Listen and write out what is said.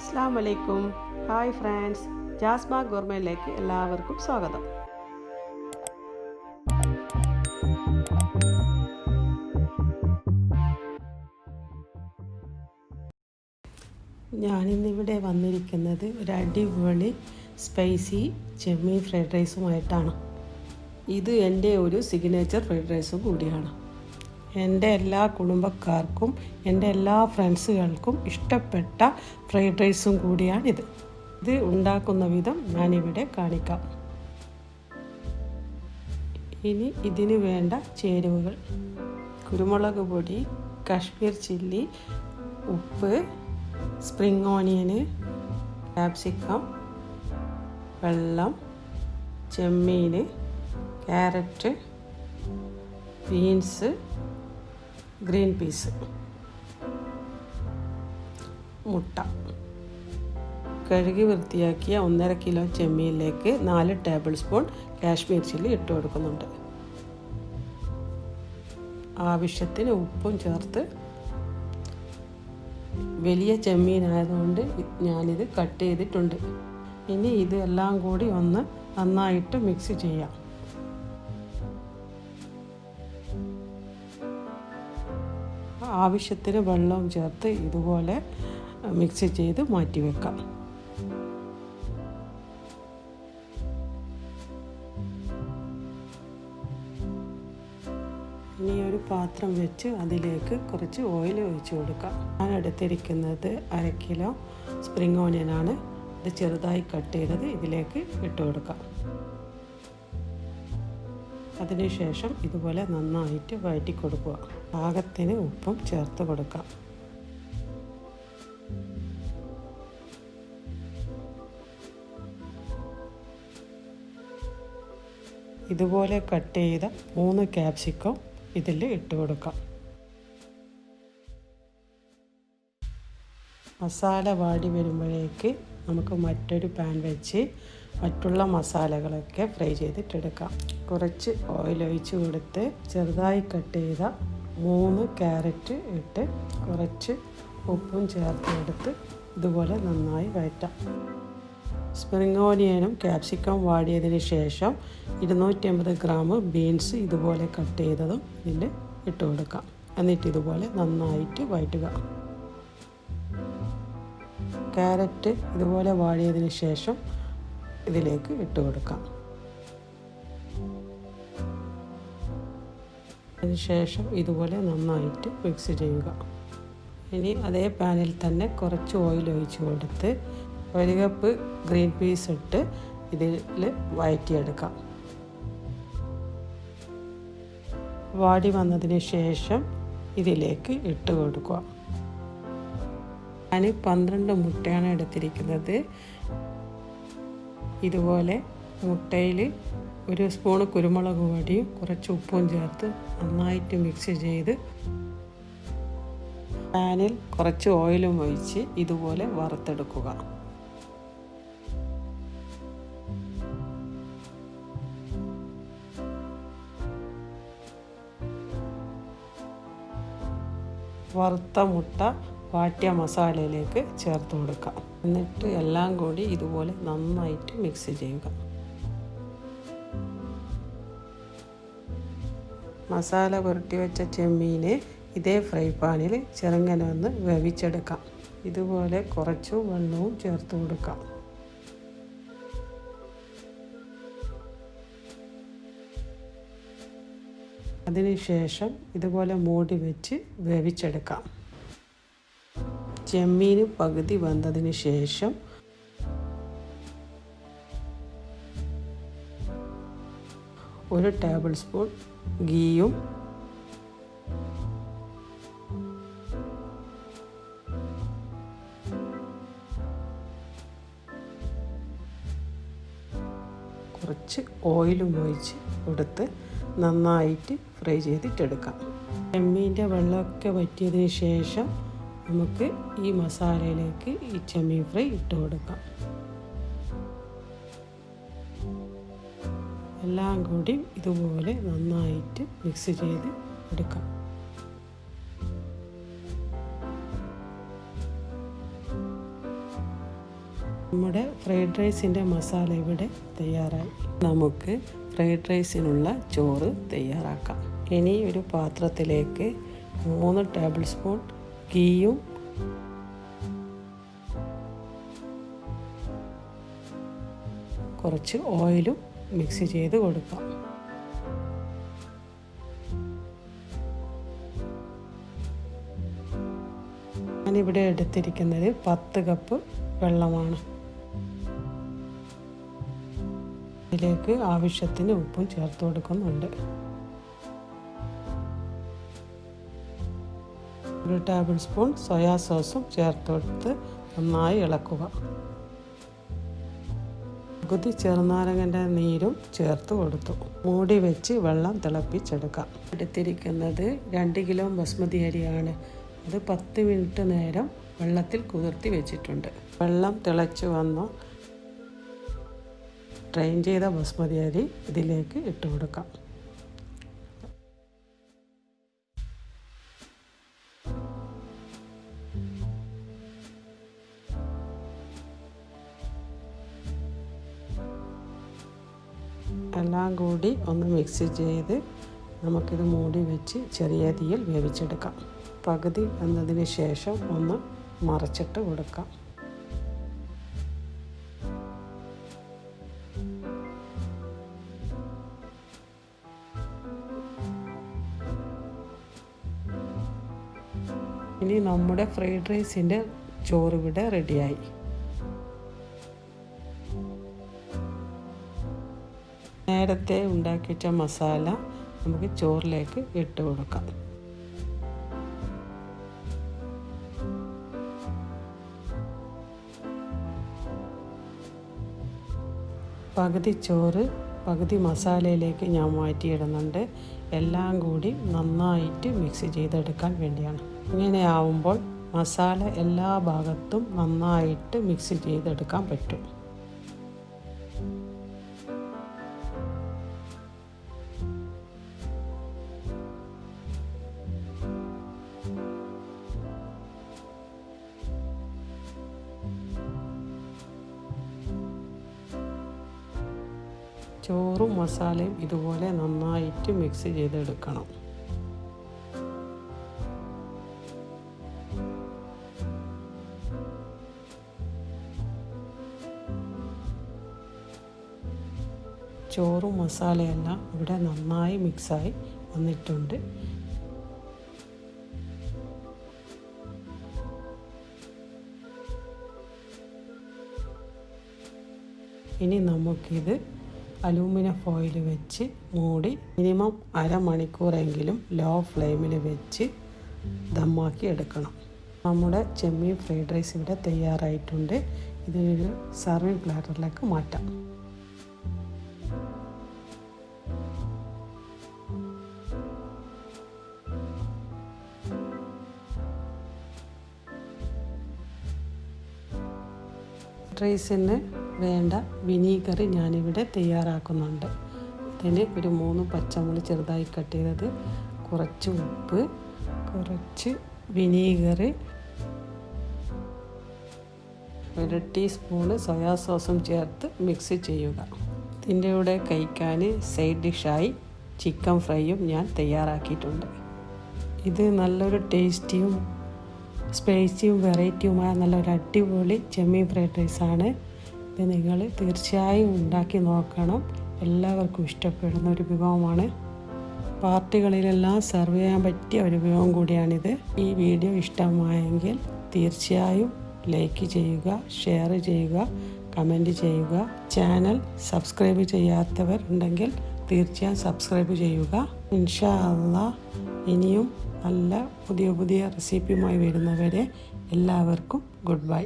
അസ്സലാമു അലൈക്കും. Hi friends, ജാസ്മ ഗോർമയിലേക്ക് എല്ലാവർക്കും സ്വാഗതം. ഞാനിന്നിവിടെ വന്നിരിക്കുന്നത് ഒരു അടിപൊളി സ്പൈസി ചെമ്മീൻ ഫ്രൈഡ് റൈസുമായിട്ടാണ്. ഇത് എൻ്റെ ഒരു സിഗ്നേച്ചർ ഫ്രൈഡ് റൈസും കൂടിയാണ്. എൻ്റെ എല്ലാ കുടുംബക്കാർക്കും എൻ്റെ എല്ലാ ഫ്രണ്ട്സുകൾക്കും ഇഷ്ടപ്പെട്ട ഫ്രൈഡ് റൈസും കൂടിയാണിത്. ഇത് ഉണ്ടാക്കുന്ന വിധം ഞാനിവിടെ കാണിക്കാം. ഇനി ഇതിന് വേണ്ട ചേരുവകൾ: കുരുമുളക് പൊടി, കാശ്മീർ ചില്ലി, ഉപ്പ്, സ്പ്രിംഗ് ഓണിയന്, ക്യാപ്സിക്കം, വെള്ളം, ചെമ്മീൻ, ക്യാരറ്റ്, ബീൻസ്, ഗ്രീൻ പീസ്, മുട്ട. കഴുകി വൃത്തിയാക്കിയ 1.5 കിലോ ചെമ്മീനിലേക്ക് 4 ടേബിൾ സ്പൂൺ കാശ്മീർ ചില്ലി ഇട്ട് കൊടുക്കുന്നുണ്ട്. ആവശ്യത്തിന് ഉപ്പും ചേർത്ത്, വലിയ ചെമ്മീനായതുകൊണ്ട് ഞാനിത് കട്ട് ചെയ്തിട്ടുണ്ട്. ഇനി ഇതെല്ലാം കൂടി ഒന്ന് നന്നായിട്ട് മിക്സ് ചെയ്യാം. ആവശ്യത്തിന് വെള്ളവും ചേർത്ത് ഇതുപോലെ മിക്സ് ചെയ്ത് മാറ്റി വെക്കാം. ഇനി ഒരു പാത്രം വെച്ച് അതിലേക്ക് കുറച്ച് ഓയിൽ ഒഴിച്ച് കൊടുക്കാം. ഞാൻ എടുത്തിരിക്കുന്നത് 1/2 കിലോ സ്പ്രിംഗ് ഓണിയനാണ്. ഇത് ചെറുതായി കട്ട് ചെയ്തത് ഇതിലേക്ക് ഇട്ട് കൊടുക്കാം. അതിനുശേഷം ഇതുപോലെ നന്നായിട്ട് വഴറ്റി കൊടുക്കുക. പാകത്തിന് ഉപ്പും ചേർത്ത് കൊടുക്കാം. ഇതുപോലെ കട്ട് ചെയ്ത 3 ക്യാപ്സിക്കം ഇതിൽ ഇട്ട് കൊടുക്കാം. മസാല വാടി വരുമ്പോഴേക്ക് നമുക്ക് മറ്റൊരു പാൻ വെച്ച് മറ്റുള്ള മസാലകളൊക്കെ ഫ്രൈ ചെയ്തിട്ടെടുക്കാം. കുറച്ച് ഓയിൽ ഒഴിച്ച് കൊടുത്ത് ചെറുതായി കട്ട് ചെയ്ത 3 ക്യാരറ്റ് ഇട്ട് കുറച്ച് ഉപ്പും ചേർത്ത് എടുത്ത് ഇതുപോലെ നന്നായി വഴറ്റാം. സ്പ്രിംഗ് ഓണിയനും ക്യാപ്സിക്കം വാടിയതിന് ശേഷം 250 ഗ്രാം ബീൻസ് ഇതുപോലെ കട്ട് ചെയ്തതും ഇതിൽ ഇട്ട് കൊടുക്കാം. എന്നിട്ട് ഇതുപോലെ നന്നായിട്ട് വഴറ്റുക. ക്യാരറ്റ് ഇതുപോലെ വാടിയതിന് ശേഷം ഇതിലേക്ക് ഇട്ട് കൊടുക്കാം. അതിനുശേഷം ഇതുപോലെ നന്നായിട്ട് മിക്സ് ചെയ്യുക. ഇനി അതേ പാനിൽ തന്നെ കുറച്ച് ഓയിൽ ഒഴിച്ച് കൊടുത്ത് 1 കപ്പ് ഗ്രീൻ പീസ് ഇട്ട് ഇതിൽ വഴറ്റിയെടുക്കാം. വാടി വന്നതിന് ശേഷം ഇതിലേക്ക് ഇട്ട് കൊടുക്കുക. ഞാൻ 12 മുട്ടയാണ് എടുത്തിരിക്കുന്നത്. ഇതുപോലെ മുട്ടയിൽ 1 സ്പൂണ് കുരുമുളക് പൊടിയും കുറച്ച് ഉപ്പും ചേർത്ത് നന്നായിട്ട് മിക്സ് ചെയ്ത് പാനിൽ കുറച്ച് ഓയിലും ഒഴിച്ച് ഇതുപോലെ വറുത്തെടുക്കുക. വറുത്ത മുട്ട വാട്ടിയ മസാലയിലേക്ക് ചേർത്ത് കൊടുക്കാം. എന്നിട്ട് എല്ലാം കൂടി ഇതുപോലെ നന്നായിട്ട് മിക്സ് ചെയ്യുക. മസാല പുരട്ടി വെച്ച ചെമ്മീന് ഇതേ ഫ്രൈ പാനിൽ ചെറുങ്ങനെ ഒന്ന് വേവിച്ചെടുക്കാം. ഇതുപോലെ കുറച്ച് വെള്ളവും ചേർത്ത് കൊടുക്കാം. അതിനുശേഷം ഇതുപോലെ മൂടി വെച്ച് വേവിച്ചെടുക്കാം. ചെമ്മീന് പകുതി വെന്തതിന് ശേഷം 1 ടേബിൾ സ്പൂൺ ഗീയും കുറച്ച് ഓയിലും ഒഴിച്ച് കൊടുത്ത് നന്നായിട്ട് ഫ്രൈ ചെയ്തിട്ടെടുക്കാം. ചെമ്മീൻ്റെ വെള്ളമൊക്കെ വറ്റിയതിന് ശേഷം നമുക്ക് ഈ മസാലയിലേക്ക് ഈ ചെമ്മീൻ ഫ്രൈ ഇട്ട് കൊടുക്കാം. എല്ലാം കൂടി ഇതുപോലെ നന്നായിട്ട് മിക്സ് ചെയ്ത് എടുക്കാം. നമ്മുടെ ഫ്രൈഡ് റൈസിൻ്റെ മസാല ഇവിടെ തയ്യാറായി. നമുക്ക് ഫ്രൈഡ് റൈസിനുള്ള ചോറ് തയ്യാറാക്കാം. ഇനി ഒരു പാത്രത്തിലേക്ക് 3 ടേബിൾ സ്പൂൺ ഗീയും കുറച്ച് ഓയിലും മിക്സ് ചെയ്ത് കൊടുക്കാം. ഞാനിവിടെ എടുത്തിരിക്കുന്നത് 10 കപ്പ് വെള്ളമാണ്. ഇതിലേക്ക് ആവശ്യത്തിന് ഉപ്പും ചേർത്ത് കൊടുക്കുന്നുണ്ട്. 1 ടേബിൾ സ്പൂൺ സോയാ സോസും ചേർത്ത് കൊടുത്ത് നന്നായി ഇളക്കുക. പകുതി ചെറുനാരങ്ങൻ്റെ നീരും ചേർത്ത് കൊടുത്തു. മൂടി വെച്ച് വെള്ളം തിളപ്പിച്ചെടുക്കാം. എടുത്തിരിക്കുന്നത് 2 കിലോ ബസ്മതി അരിയാണ്. അത് 10 മിനിറ്റ് നേരം വെള്ളത്തിൽ കുതിർത്തി വെച്ചിട്ടുണ്ട്. വെള്ളം തിളച്ച് വന്നു ഡ്രെയിൻ ചെയ്ത ബസ്മതി അരി ഇതിലേക്ക് ഇട്ട് കൊടുക്കാം. എല്ലാം കൂടി ഒന്ന് മിക്സ് ചെയ്ത് നമുക്കിത് മൂടി വെച്ച് ചെറിയ തീയിൽ വേവിച്ചെടുക്കാം. പകുതി എന്നതിന് ശേഷം ഒന്ന് മറിച്ചിട്ട് കൊടുക്കാം. ഇനി നമ്മുടെ ഫ്രൈഡ് റൈസിൻ്റെ ചോറ് ഇവിടെ റെഡിയായി. നേരത്തെ ഉണ്ടാക്കി വെച്ച മസാല നമുക്ക് ചോറിലേക്ക് ഇട്ട് കൊടുക്കാം. പകുതി ചോറ് പകുതി മസാലയിലേക്ക് ഞാൻ മാറ്റിയിടുന്നുണ്ട്. എല്ലാം കൂടി നന്നായിട്ട് മിക്സ് ചെയ്തെടുക്കാൻ വേണ്ടിയാണ്. ഇങ്ങനെ ആവുമ്പോൾ മസാല എല്ലാ ഭാഗത്തും നന്നായിട്ട് മിക്സ് ചെയ്തെടുക്കാൻ പറ്റും. ചോറും മസാലയും ഇതുപോലെ നന്നായിട്ട് മിക്സ് ചെയ്തെടുക്കണം. ചോറും മസാലയെല്ലാം ഇവിടെ നന്നായി മിക്സായി വന്നിട്ടുണ്ട്. ഇനി നമുക്കിത് അലൂമിനിയം ഫോയിൽ വെച്ച് മൂടി മിനിമം അരമണിക്കൂറെങ്കിലും ലോ ഫ്ലെയിമിൽ വെച്ച് ദമ്മാക്കി എടുക്കണം. നമ്മുടെ ചെമ്മീൻ ഫ്രൈഡ് റൈസ് ഇവിടെ തയ്യാറായിട്ടുണ്ട്. ഇതിനൊരു സർവിങ് പ്ലാറ്ററിലേക്ക് മാറ്റാം. റൈസിന് വേണ്ട വിനീഗർ ഞാനിവിടെ തയ്യാറാക്കുന്നുണ്ട്. ഇതിന് ഒരു 3 പച്ചമുളക് ചെറുതായി കട്ട് ചെയ്തത്, കുറച്ച് ഉപ്പ്, കുറച്ച് വിനീഗർ, 1 ടീസ്പൂണ് സോയാ സോസും ചേർത്ത് മിക്സ് ചെയ്യുക. ഇതിൻ്റെ കൂടെ കഴിക്കാൻ സൈഡ് ഡിഷായി ചിക്കൻ ഫ്രൈയും ഞാൻ തയ്യാറാക്കിയിട്ടുണ്ട്. ഇത് നല്ലൊരു ടേസ്റ്റിയും സ്പൈസിയും വെറൈറ്റിയുമായ നല്ലൊരു അടിപൊളി ചെമ്മീൻ ഫ്രൈഡ് റൈസാണ്. ഇത് നിങ്ങൾ തീർച്ചയായും ഉണ്ടാക്കി നോക്കണം. എല്ലാവർക്കും ഇഷ്ടപ്പെടുന്ന ഒരു വിഭവമാണ്. പാർട്ടികളിലെല്ലാം സെർവ് ചെയ്യാൻ പറ്റിയ ഒരു വിഭവം കൂടിയാണിത്. ഈ വീഡിയോ ഇഷ്ടമായെങ്കിൽ തീർച്ചയായും ലൈക്ക് ചെയ്യുക, ഷെയർ ചെയ്യുക, കമൻറ്റ് ചെയ്യുക. ചാനൽ സബ്സ്ക്രൈബ് ചെയ്യാത്തവർ ഉണ്ടെങ്കിൽ തീർച്ചയായും സബ്സ്ക്രൈബ് ചെയ്യുക. ഇൻഷാ അല്ലാഹ് ഇനിയും നല്ല പുതിയ റെസിപ്പിയുമായി വരുന്നവരെ എല്ലാവർക്കും ഗുഡ് ബൈ.